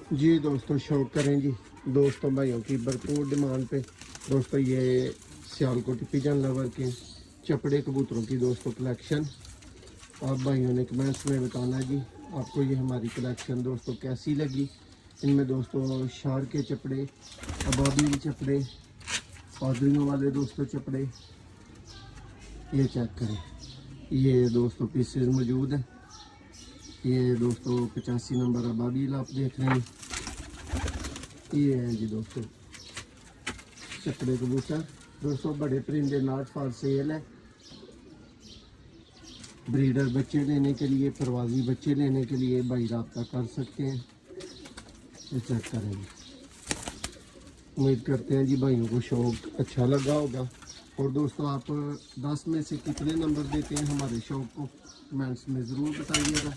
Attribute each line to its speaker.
Speaker 1: जी दोस्तों, शौक करें जी दोस्तों भाइयों की भरपूर डिमांड पे। दोस्तों ये सियालकोट पिजन लवर के चपड़े कबूतरों की दोस्तों कलेक्शन। आप भाइयों ने कमेंट्स में बताना जी आपको ये हमारी कलेक्शन दोस्तों कैसी लगी। इनमें दोस्तों शार के चपड़े, अबाबील चपड़े, पादरियों वाले दोस्तों चपड़े, ये चेक करें। ये दोस्तों पीसेस मौजूद है। ये दोस्तों 85 नंबर अबाबील आप देख रहे हैं। ये है जी दोस्तों चपड़े कबूतर। दोस्तों बड़े परिंदे नॉट फॉर सेल है। ब्रीडर बच्चे लेने के लिए, प्रवासी बच्चे लेने के लिए भाई रब्ता कर सकते हैं। ये चेक करेंगे। उम्मीद करते हैं जी भाइयों को शौक अच्छा लगा होगा। और दोस्तों आप 10 में से कितने नंबर देते हैं हमारे शौक को कमेंट्स में ज़रूर बताइएगा।